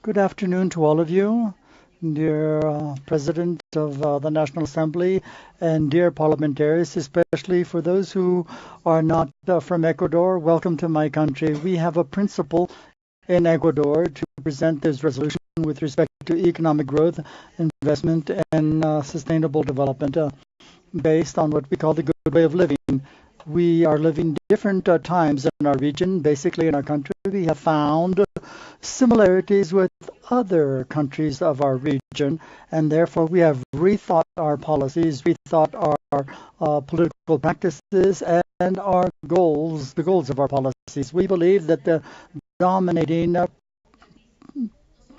Good afternoon to all of you, dear President of the National Assembly and dear parliamentarians, especially for those who are not from Ecuador. Welcome to my country. We have a principle in Ecuador to present this resolution with respect to economic growth, investment, and sustainable development based on what we call the good way of living. We are living different times in our region. Basically, in our country, we have found similarities with other countries of our region, and therefore we have rethought our policies, rethought our political practices, and our goals, the goals of our policies. We believe that the dominating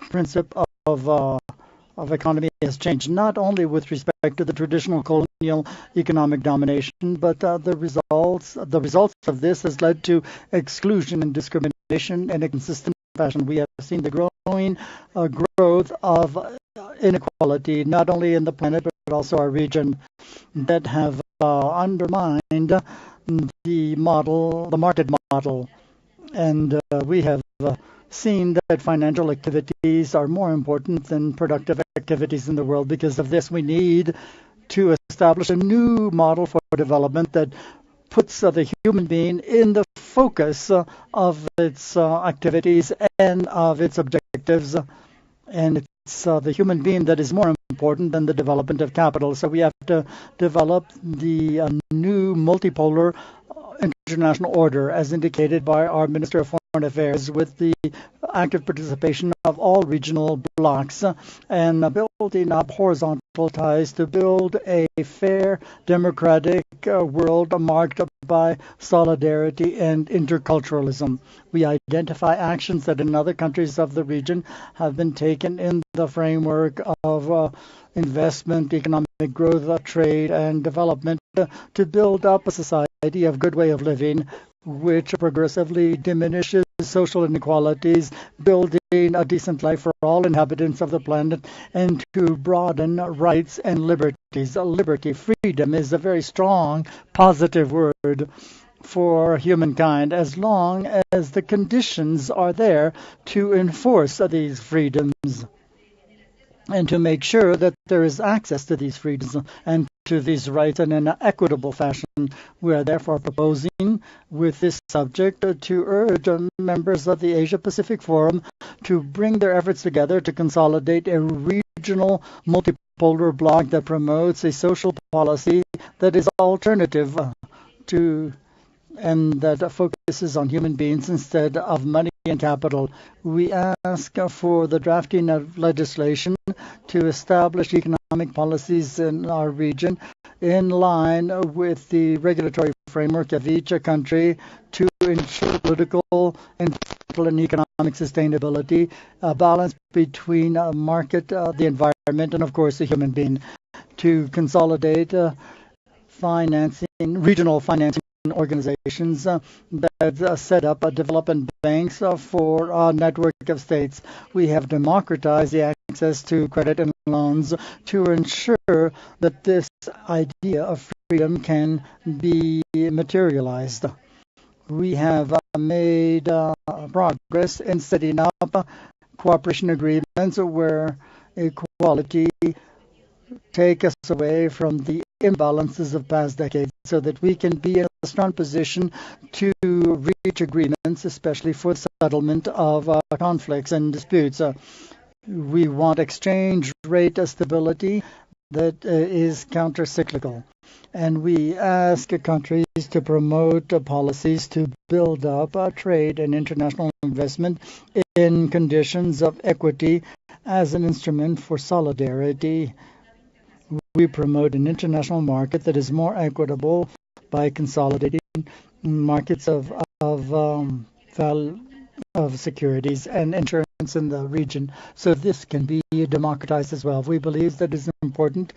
principle of economy has changed, not only with respect to the traditional colonial economic domination, but the results of this has led to exclusion and discrimination in a consistent fashion. We have seen the growing growth of inequality, not only in the planet but also our region, that have undermined the market model, and we have seen that financial activities are more important than productive activities in the world. Because of this, we need to establish a new model for development that puts the human being in the focus of its activities and of its objectives. And it's the human being that is more important than the development of capital. So we have to develop the new multipolar international order, as indicated by our Minister of Foreign Affairs, with the active participation of all regional blocs, and building up horizontal ties to build a fair, democratic world marked by solidarity and interculturalism. We identify actions that in other countries of the region have been taken in the framework of investment, economic growth, trade, and development to build up a society of good way of living, which progressively diminishes social inequalities, building a decent life for all inhabitants of the planet, and to broaden rights and liberties. Liberty, freedom, is a very strong, positive word for humankind, as long as the conditions are there to enforce these freedoms and to make sure that there is access to these freedoms and to these rights in an equitable fashion. We are therefore proposing with this subject to urge members of the Asia-Pacific Forum to bring their efforts together to consolidate a regional multipolar bloc that promotes a social policy that is alternative to and that focuses on human beings instead of money and capital. We ask for the drafting of legislation to establish economic policies in our region in line with the regulatory framework of each country to ensure political and economic sustainability, a balance between market, the environment, and of course the human being, to consolidate regional financing organizations that set up development banks for a network of states. We have democratized the access to credit and loans to ensure that this idea of freedom can be materialized. We have made progress in setting up cooperation agreements where equality take us away from the imbalances of past decades, so that we can be in a strong position to reach agreements, especially for the settlement of conflicts and disputes. We want exchange rate stability that is counter-cyclical. And we ask countries to promote policies to build up trade and international investment in conditions of equity as an instrument for solidarity. We promote an international market that is more equitable by consolidating markets of securities and insurance in the region, so this can be democratized as well. We believe that it is important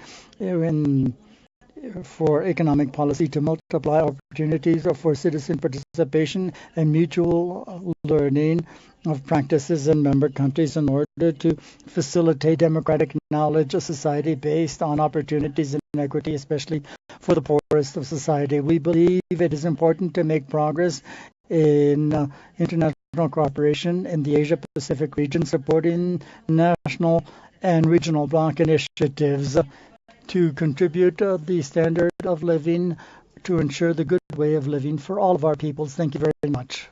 for economic policy to multiply opportunities for citizen participation and mutual learning of practices in member countries in order to facilitate democratic knowledge of society based on opportunities and equity, especially for the poorest of society. We believe it is important to make progress in international cooperation in the Asia-Pacific region, supporting national and regional bloc initiatives to contribute the standard of living to ensure the good way of living for all of our peoples. Thank you very much.